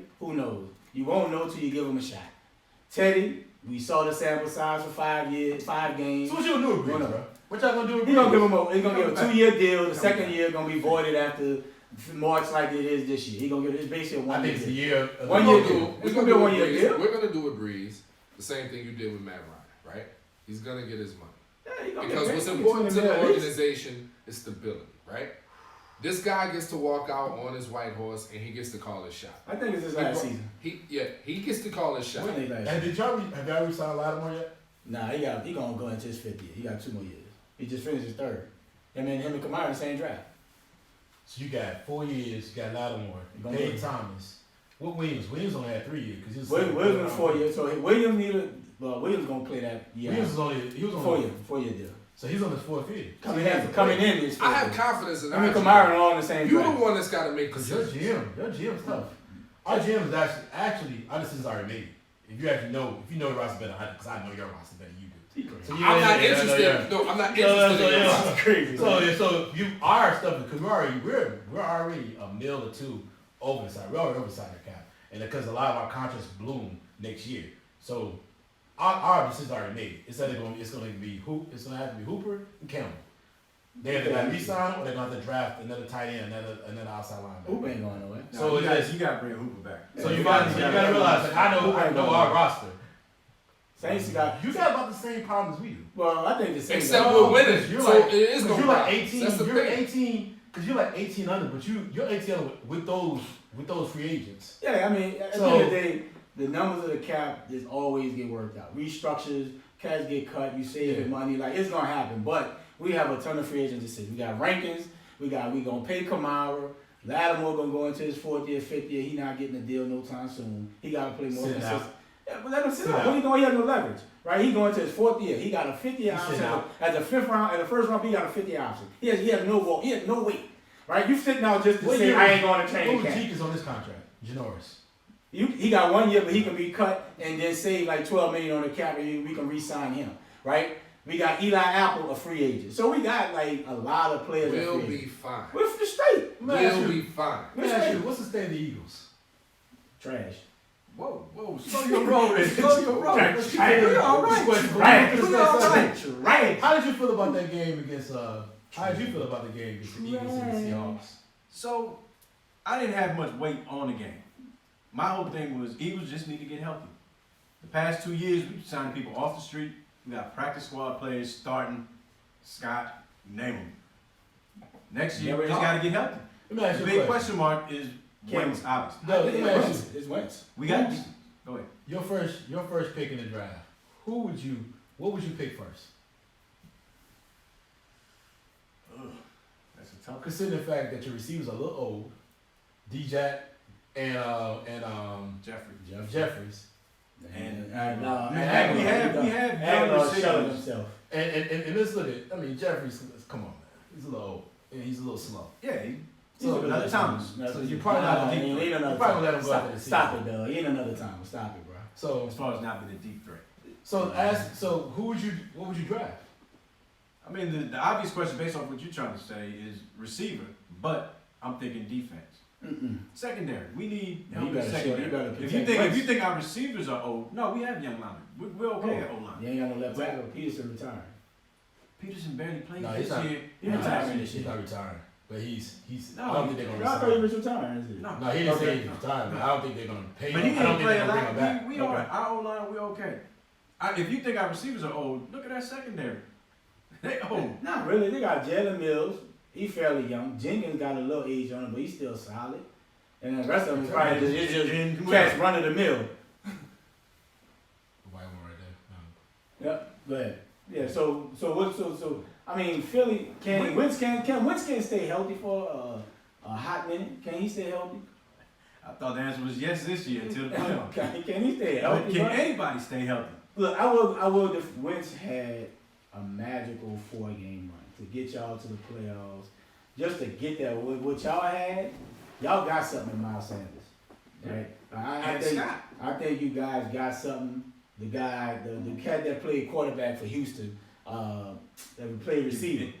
Who knows? You won't know till you give him a shot. Teddy, We saw the sample size for 5 years, 5 games. So what you gonna do with Breeze, Hold bro? What y'all gonna do with He Breeze? gonna give him a, he gonna give a Come 2-year deal. The Come second back. year gonna be voided after March like it is this year. He gonna give it's basically a I 1 think year it's a deal. year. One We're year gonna deal. do- It's we're gonna be a do 1 year Breeze- deal. We're gonna do with Breeze the same thing you did with Matt Ryan, right? He's gonna get his money. Yeah, he gonna Because get what's paid. important to 20 the mil at least. organization is stability, right? This guy gets to walk out on his white horse and he gets to call his shot. I think it's his last season. He gets to call his shot. When they last And season? have y'all re-signed Lattimore yet? Nah, he gonna go into his 5th year. He got 2 more years. He just finished his 3rd. Him and Kamara in the same draft. So you got 4 years. You got Lattimore, You gonna Payne go- Thomas. What Williams? Williams only had 3 years because he was. Williams was 4 years. So Williams needed. Well, Williams gonna play that year. Williams was only. He was on 4 year deal. So he's on his 4th year. Coming in is. I have confidence in I mean, our Kamara GM. are all in the same You're the draft. one that's got to make Because your decisions. GM's tough. Our GM is actually our decisions already made. If you actually know, if you know the roster better, because I know your roster better than you do. So I'm not interested. No, I'm not interested in your roster. That's crazy. So you our stuff because we're already a mil or 2 over the side. We're already over the side of the cap, and because a lot of our contracts bloom next year, so our decisions already made. It's either going it's going to have to be Hooper and Campbell. They either got to re-sign or they're going to have to draft another tight end, another outside Hoop linebacker. ain't going nowhere. No, So you it's- got to bring Hooper back. So you gotta realize, like, I know our roster. Saints got. You got about the same problem as we do. Well, I think the Saints. Except got- we're winning. You're So like, it is you're gonna like pop. 18. That's the You're thing. 18 because you're like 18 under, but you're 18 under with those free agents. Yeah, I mean, at the So- end of the day, the numbers of the cap is always get worked out. Restructures, cats get cut, you save your money, like it's gonna happen. But we have a ton of free agents to sit. We got Rankins, we gonna pay Kamara. Lattimore gonna go into his 4th year, 5th year. He not getting a deal no time soon. He gotta play more Sit consistent. out. Yeah, but let him sit Sit out. out. What he going? He has no leverage, right? He going to his 4th year. He got a 5th year He sit option out. as a 5th round. At the 1st round, he got a 5th year option. He has no vote. He has no weight, right? You sitting out just to What say year I was- ain't going to What training was camp. Jenkins on this contract? Janoris. He got 1 year, but he can be cut and then save like $12 million on the cap, and we can re-sign him, right? We got Eli Apple, a free agent. So we got like a lot of players. that We'll free be agents. fine. We're straight. We'll be fine. Let me ask you, what's the state of the Eagles? Trash. Whoa, slow your roll. Slow your roll. Trash. Let's keep it real. All right. Right. We all right. Right. How did you feel about that game against? How did you feel about the game against the Eagles and the Seahawks? So, I didn't have much weight on the game. My whole thing was Eagles just need to get healthy. The past 2 years, we've signed people off the street. We got practice squad players starting, Scott, name them. Next year, we just got to get healthy. Let me ask The you a big question. question mark is Wentz, obviously. No, let me ask you. It's Wentz. We got go ahead. Your first pick in the draft. What would you pick first? That's a tough. Considering the fact that your receivers are a little old, D-Jack and Jeffries, And we have young shutting receivers. himself. and let's look at. I mean, Jeffries. Come on, man. He's a little old and he's a little slow. Yeah, So another Thomas. So you probably not Ain't you another probably time. let him go after the season. Stop it, though. Ain't another time. Stop it, bro. So As far as not being a deep threat. what would you draft? I mean, the obvious question based off what you're trying to say is receiver, but I'm thinking defense. Secondary, we need You help in better show- secondary. you better If protect you think Wentz. our receivers are old, no, we have young linemen. We're okay at O line. You ain't got no left tackle. Peterson retired. Peterson barely played No, this he's not. year. He retired this He's year. not retiring, but he's. No, I don't think they're I gonna thought he resign. was retiring. Is it? No, No, he didn't say Okay. he's retiring. But I don't think they're gonna pay but him. he I don't didn't think play they're a gonna bring him lot. back. We all right. Our O line, we okay. If you think our receivers are old, look at that secondary. They old. Not really. They got Jalen Mills. He's fairly young. Jenkins got a little age on him, but he's still solid. And the rest of them is probably just cats run of the mill. The white one right there. Yep. Go ahead. Yeah. So I mean, Philly can Wentz can stay healthy for a hot minute. Can he stay healthy? I thought the answer was yes this year until the playoffs. Can he stay healthy? Can bro? anybody stay healthy? Look, I will. If Wentz had a magical 4-game run to get y'all to the playoffs, just to get that, what y'all had, y'all got something in Miles Sanders, right? And Scott. I think you guys got something. The guy, the cat that played quarterback for Houston, that played receiver,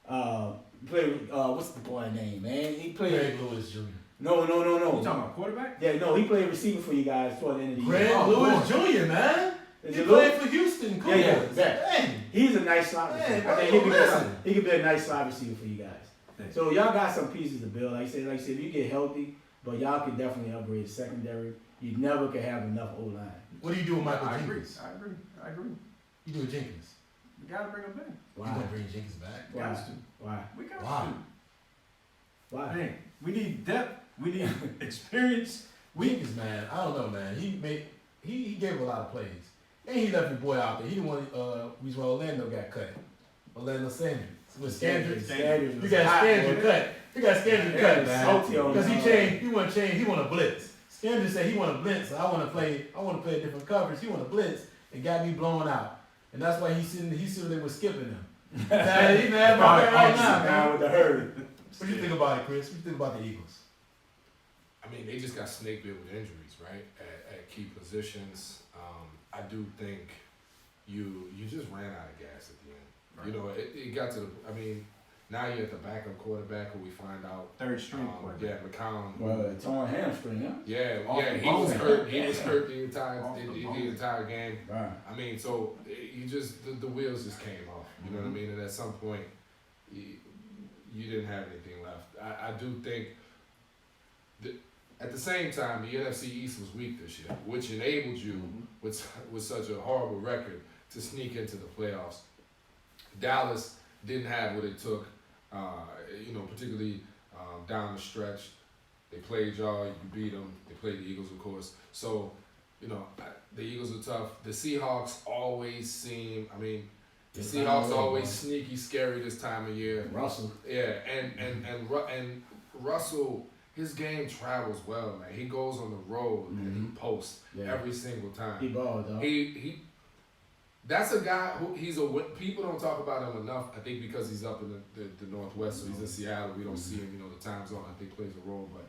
what's the boy name, man? He played. Greg Lewis Jr. No. You talking about quarterback? Yeah, no, he played receiver for you guys toward the end of the year. Greg Lewis Jr. Man. Is He it Lou? played for Houston. Cool. Yeah, yeah. Dang. He's a nice slot receiver. Man, I think bro, listen. he could be a nice slot receiver for you guys. Thanks. So y'all got some pieces to build. Like I said, if you get healthy, but y'all can definitely upgrade the secondary. You never can have enough O-line. What do you do with Michael I agree. Jenkins? I agree. You do with Jenkins? We gotta bring him back. You Why? gonna bring Jenkins back? We got to. Why? We got Why? to. Why? Man, we need depth. We need experience. Jenkins, man, I don't know, man. He gave a lot of plays, and he left your boy out there. He didn't want reason why Orlando got cut. Orlando Sanders with Sanders. Sanders You was got hot, Sanders boy. cut. You got Sanders cut, man. salty on Because he him. changed. He want to change. He want to blitz. Sanders said he want to blitz. So I want to play a different coverage. He want to blitz and got me blown out, and that's why he's sitting there with skipping him. Now, he mad about that right now, Now man. with the herd. What do you think about it, Chris? What do you think about the Eagles? I mean, they just got snake bit with injuries, right? At key positions. I do think you just ran out of gas at the end. Right. You know, it got to the, I mean, now you're at the backup quarterback who we find out, Third string quarterback. yeah, McCown. Well, torn hamstring, huh? Yeah, Off yeah, the he was bone. hurt. He was hurt the entire Off the the bone. entire game. Right. I mean, so you just the wheels just came off. You know what I Mm-hmm. mean? And at some point, you didn't have anything left. I do think that at the same time, the NFC East was weak this year, which enabled you with such a horrible record to sneak into the playoffs. Dallas didn't have what it took, particularly down the stretch. They played y'all, you beat them. They played the Eagles, of course. So, the Eagles are tough. The Seahawks always seem, the They Seahawks find a way, always man. sneaky scary this time of year. Russell. Yeah, and Russell, his game travels well, man. He goes on the road and he posts Yeah. every single time. He balled, though. That's a guy who people don't talk about him enough. I think because he's up in the Northwest, so he's in Seattle. We don't see him. The time zone I think plays a role, but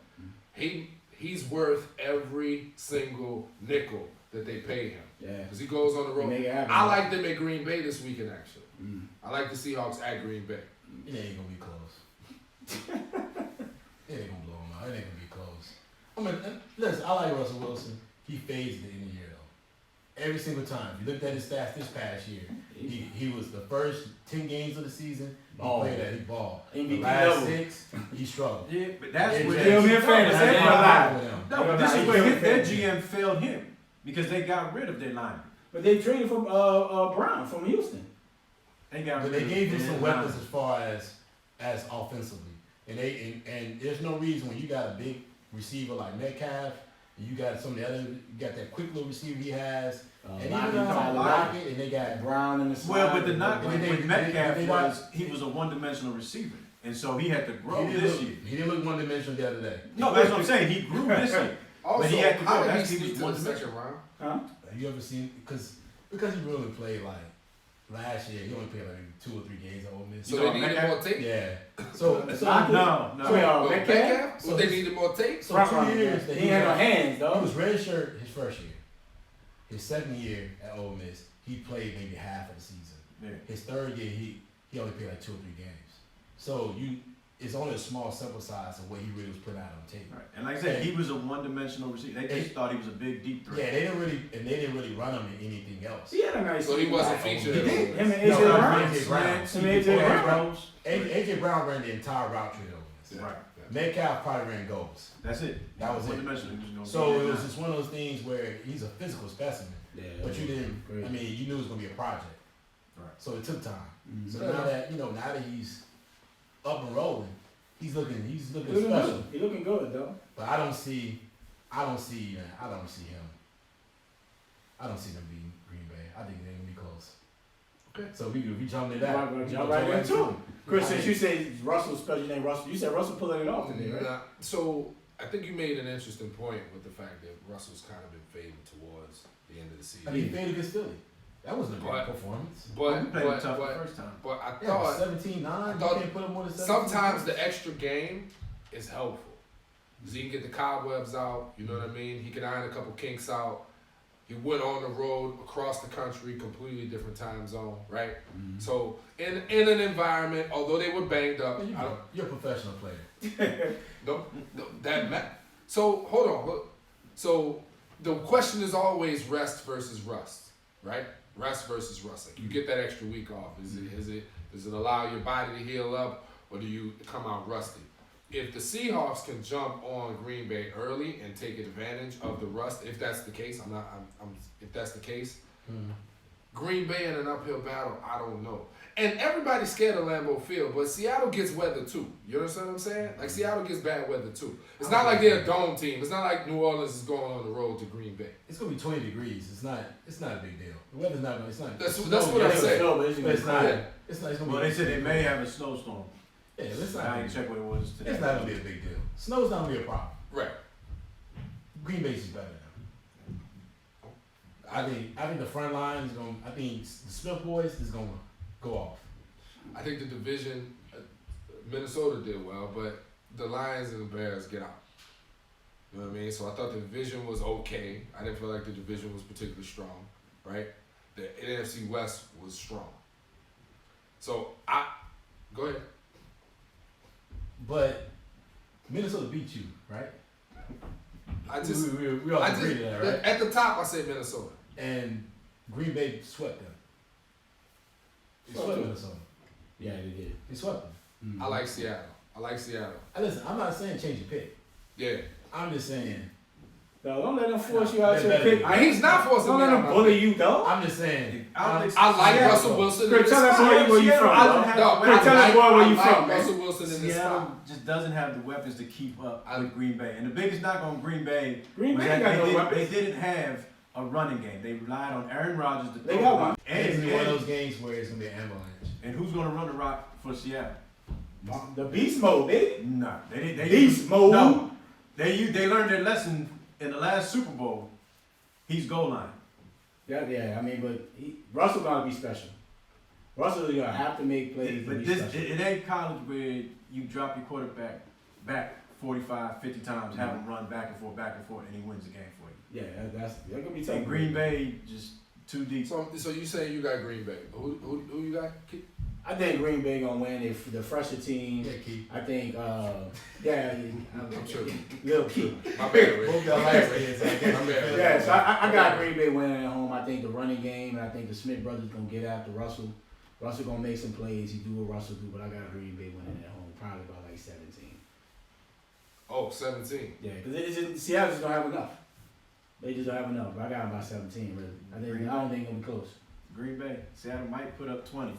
he's worth every single nickel that they pay him Yeah. because he goes on the road. Make it happen. I like them at Green Bay this weekend. Actually, Mm. I like the Seahawks at Green Bay. It ain't gonna be close. It ain't gonna blow him out. It ain't gonna be close. Listen, I like Russell Wilson. He fades at the end of the year though. Every single time. If you looked at his stats this past year, he was the first 10 games of the season. He played that he balled. The MVP last level. 6, he struggled. Yeah, but that's Yeah, where yeah. Still in fantasy. That's Ain't why no I lie. like with him. no, but this is where their GM failed him because they got rid of their lineman. But they traded for Brown from Houston. They got But rid they of gave you their some lineman. weapons as far as offensively, and there's no reason when you got a big receiver like Metcalf, and you got some of the other, you got that quick little receiver he has, and Lockett, even Tyler Lockett, and they got Brown in the slot. Well, but the knock They- with they- with Metcalf they- was he was a one-dimensional receiver, and so he had to grow he didn't this look, year. he didn't look one dimensional the other day. No, that's what I'm saying. He grew this year. Also, But he had to how go. did he That's- he sneak was to the one second round? Huh? Have you ever seen because he really played like last year? He only played like 2 or 3 games at Ole Miss. So You they know, needed Metcalf? more tape. Yeah. So No. Oh, Metcalf? So they needed more tape. So Front 2 runner, years man. that He had no hands, He though. was redshirt his first year. His second year at Ole Miss, he played maybe half of the season. Yeah. His third year, he only played like 2 or 3 games. So it's only a small sample size of what he really was putting out on tape. Right. And like I said, he was a one-dimensional receiver. They just thought he was a big, deep threat. Yeah, they didn't really run him in anything else. He had a nice So he wasn't season. featured He at did. Ole Him Miss. and AJ No, Brown. AJ Brown. Him and AJ Brown. AJ Brown ran the entire route tree at Ole Miss. Right. Metcalf probably ran goals. That's it. That was it. one-dimensional. He was gonna So be it was that just one of those things where he's a physical specimen, Yeah. but you didn't. Great. I mean, you knew it was gonna be a project. Right. So it took time. Mhm. So now that he's up and rolling, he's looking He looking special. good. He looking good, though. But I don't see him. I don't see them beating Green Bay. I think they're gonna be close. Okay. So we jump into that. Right, We jump gonna right jump into it. it. Chris, since you say Russell, special name Russell, you said Russell pulling it off today, right? Nah, so I think you made an interesting point with the fact that Russell's kind of been fading towards the end of the season. I mean, he faded against Philly. That wasn't a great But- performance. He but played but, tough the but, first time. but I Yeah, thought 17-9. I thought You can't put him more than 17. sometimes the extra game is helpful. Because he can get the cobwebs out, you know what I mean? He can iron a couple kinks out. He went on the road across the country, completely different time zone, right? So in an environment, although they were banged up, I don't, You're a professional player. no, that So hold on. So the question is always rest versus rust. right? Rest versus rust. Like you get that extra week off. Does it allow your body to heal up, or do you come out rusty? If the Seahawks can jump on Green Bay early and take advantage of the rust, if that's the case, if that's the case, Green Bay in an uphill battle, I don't know. And everybody's scared of Lambeau Field, but Seattle gets weather too. You understand what I'm saying? Like Seattle gets bad weather too. It's not like they're a dome team. It's not like New Orleans is going on the road to Green Bay. It's gonna be 20 degrees. It's not a big deal. The weather's not gonna. It's not. That's snow, what I'm yeah, saying. But But it's not. Yeah. It's not. It's gonna Well, be. they said they may have a snowstorm. Yeah, it's not. I didn't check what it was today. It's not gonna be a big deal. Snow's not gonna be a problem. Right. Green Bay's is better now. I think the front line is gonna. I think the Smith boys is gonna go off. I think the division, Minnesota did well, but the Lions and the Bears get out. You know what I mean? So I thought the division was okay. I didn't feel like the division was particularly strong, right? The NFC West was strong. So go ahead. But Minnesota beat you, right? We all agree to that, right? At the top, I said Minnesota. And Green Bay swept them. They swept Minnesota. Yeah, they did. They swept them. Mhm. I like Seattle. Listen, I'm not saying change your pick. Yeah. I'm just saying. No, don't let them force you out They your better pick. be. He's not forcing Don't me let out them my bully you, though. I'm just saying. I like I like Seattle. Russell Wilson in Chris, this tell that spot. boy where you from, I bro. don't have No, Chris, tell that boy where you I like from, man. Russell Wilson in this Seattle spot. just doesn't have the weapons to keep up I- with Green Bay. And the biggest knock on Green Bay Green was Bay that got no they weapons. didn't have a running game. They relied on Aaron Rodgers to They throw got the one. rock. And it's gonna be one of And, those games where it's gonna be an avalanche. and who's going to run the rock for Seattle? The beast mode, baby. Nah, they didn't. They Beast mode. No, they learned their lesson in the last Super Bowl. He's goal line. Yeah. I mean, but Russell gonna be special. Russell is gonna have to make plays. to But be this special. it ain't college where you drop your quarterback back 45, 50 times, have him run back and forth, and he wins the game for you. Yeah, that's gonna be tough. And Green Bay just too deep. So you saying you got Green Bay? Who you got? I think Green Bay gonna win. If the fresher team, Yeah, Keith. I think, I'm tripping. Little Key. My bad, Ray. Both y'all like it, so I guess My bad. Yeah, so I got Green Bay winning at home. I think the running game, and I think the Smith brothers gonna get after Russell. Russell gonna make some plays. He do what Russell do, but I got Green Bay winning at home, probably by like 17. Oh, 17. Yeah, because Seattle's gonna have enough. They just don't have enough. But I got them by 17. Really, I don't think it's gonna be close. Green Bay, Seattle might put up 20,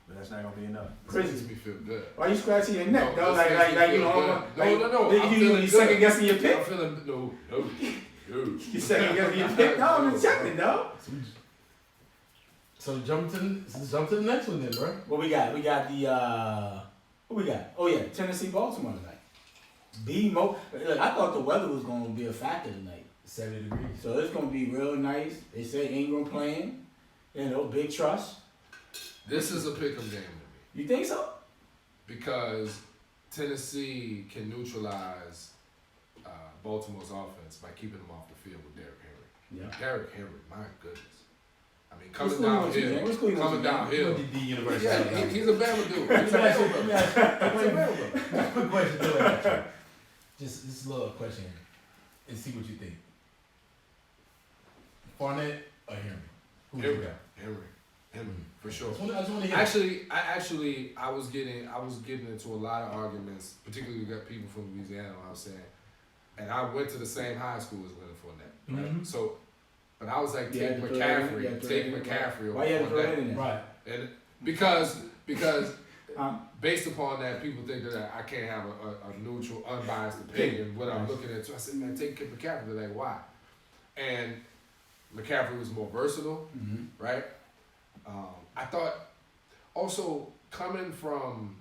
but that's not gonna be enough. This makes me feel good. Why you scratching your neck, No, though? this makes me Like you feel know, good. No. I'm You feeling second good. guessing your I'm pick. feeling no. You second guessing your pick. No, I'm just checking, though. So jump to the next one then, bro. What we got? We got the what we got? Oh yeah, Tennessee Baltimore tonight. Look, I thought the weather was gonna be a factor tonight. 70 degrees. So it's gonna be real nice. They say Ingram playing, big trust. This is a pick'em game to me You think so? because Tennessee can neutralize Baltimore's offense by keeping them off the field with Derrick Henry. Yeah. Derrick Henry, my goodness. I mean, What coming school you went to, Jay? downhill, What school you went coming to, Jay? downhill. The University. Yeah, of he's a Bama dude. Let He's me a ask you. Bama. Let me ask you. He's a Bama. Quick question. Throw it at you. Just a little question, and see what you think. Fournette or Henry? Who you Henry. got? Henry, for sure. I just want to hear. I was getting into a lot of arguments, particularly with got people from Louisiana. I was saying, and I went to the same high school as Leonard Fournette, right? Mhm. So, but I was like, You take had to throw that in, you McCaffrey, had to take throw that in, McCaffrey over Why you had to throw that Fournette, in there? Right. and because Um, based upon that, people think that I can't have a neutral, unbiased opinion when I'm looking at. So I said, man, take McCaffrey. They're like, why? And McCaffrey was more versatile, right? I thought also coming from,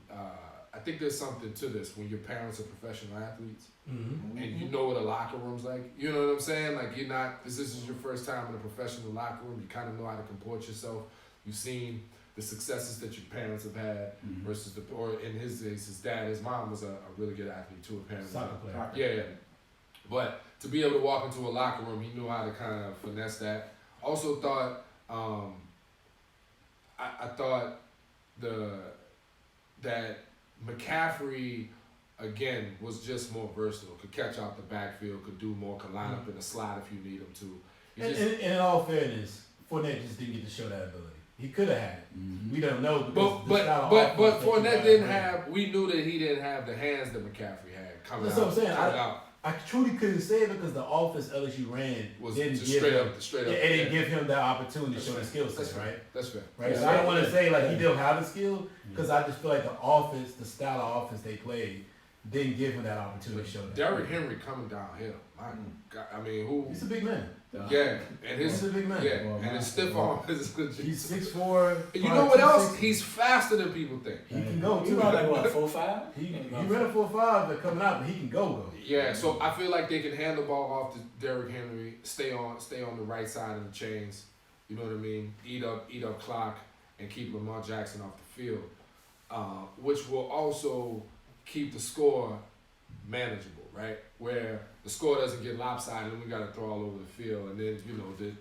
I think there's something to this when your parents are professional athletes Mm-hmm. and you know what a locker room's like. You know what I'm saying? Like you're not, this is your first time in a professional locker room. You kind of know how to comport yourself. You've seen the successes that your parents have had versus or in his case, his dad, his mom was a really good athlete too, apparently. Soccer player. Yeah. But to be able to walk into a locker room, he knew how to kind of finesse that. Also thought, I thought that McCaffrey again was just more versatile. Could catch out the backfield, could do more, could line up in the slot if you need him to. And in all fairness, Fournette just didn't get to show that ability. He could have had it. Mhm. We don't know. But because the style of but offense that you Fournette guys didn't ran. have. We knew that he didn't have the hands that McCaffrey had coming That's out. what I'm saying. coming out I truly couldn't say it because the offense LSU ran was didn't just give straight him, up, straight yeah, up. it didn't yeah. give him that opportunity to That's show the fair. skill That's set, fair. right? That's fair. Right. Yeah, So I don't want to say like yeah. he didn't have the skill because I just feel like the offense, the style of offense they played, didn't give him that opportunity to show that. Derrick Henry coming downhill. My God, I mean, who? He's a big man. Yeah, and He's his a big man. yeah, Well, and his my- stiff arm is legit. He's 6'4". And you know what else? 260. He's faster than people think. He can go He too. run like what, 4.5? He ran a 4.5 but coming out, but he can go. Yeah, so I feel like they can hand the ball off to Derrick Henry, stay on the right side of the chains. You know what I mean? Eat up clock, and keep Lamar Jackson off the field, which will also keep the score manageable, right? Where the score doesn't get lopsided, and we got to throw all over the field, and then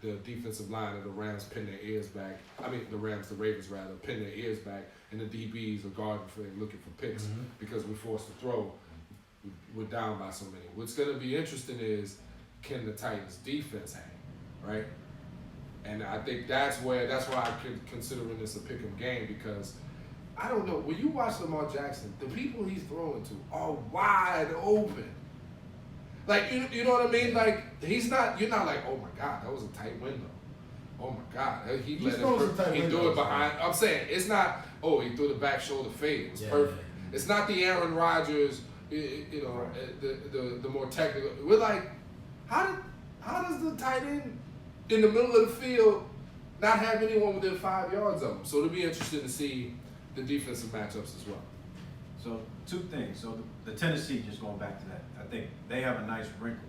the defensive line of the Rams pin their ears back. I mean the Ravens rather pin their ears back, and the DBs are guarding for looking for picks because we're forced to throw. We're down by so many. What's going to be interesting is, can the Titans defense hang, right? And I think that's why I could considering this a pick 'em game, because I don't know, when you watch Lamar Jackson, the people he's throwing to are wide open. Like you know what I mean? Like you're not like, oh my God, that was a tight window. Oh my God, he He's let throwing some tight he threw windows, it behind. I'm saying it's not. Oh, he threw the back shoulder fade. It was perfect. It's not the Aaron Rodgers, the more technical. We're like, how does the tight end in the middle of the field not have anyone within 5 yards of him? So it'll be interesting to see the defensive matchups as well. So two things. So the Tennessee, just going back to that, I think they have a nice wrinkle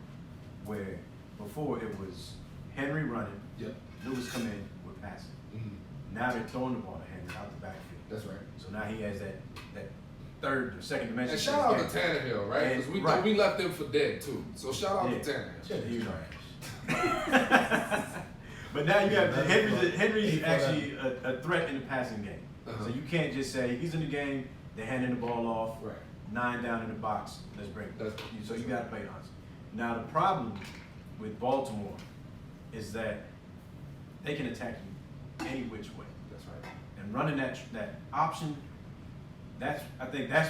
where before it was Henry running, Yep. Lewis come in with passing. Mm-hmm. Now they're throwing the ball to Henry out the backfield. That's right. So now he has that third or second dimension. And to shout his out to game. Tannehill, right? Because Right. we left them for dead too. So shout out Yeah. to Tannehill. Shit, he's trash. But now you have Henry's Henry's actually a threat in the passing game. Uh-huh. So you can't just say he's in the game, they're handing the ball off, Right. 9 down in the box, let's break it. That's- So you got to play it honest. Now the problem with Baltimore is that they can attack you any which way. That's right. And running that option, I think that's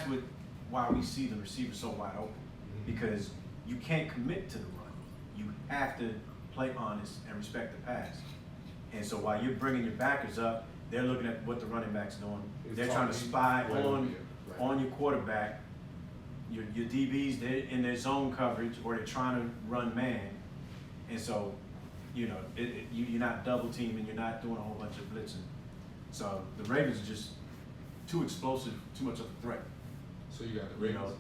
why we see the receiver so wide open, because you can't commit to the run. You have to play honest and respect the pass. And so while you're bringing your backers up, they're looking at what the running back's doing. They're trying to spy on your quarterback. Your DBs, they're in their zone coverage, or they're trying to run man. And so, you're not double teaming, you're not doing a whole bunch of blitzing. So the Ravens are just too explosive, too much of a threat. So you got the You know, Ravens.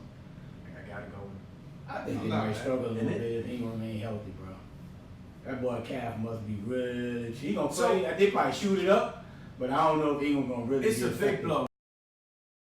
I gotta go. I think they Nah, might man. struggle a little And bit if he gonna remain healthy, bro. That boy Calf must be really. He gonna So- play. They probably shoot it up, but I don't know if he gonna really. It's be a big effective. blow.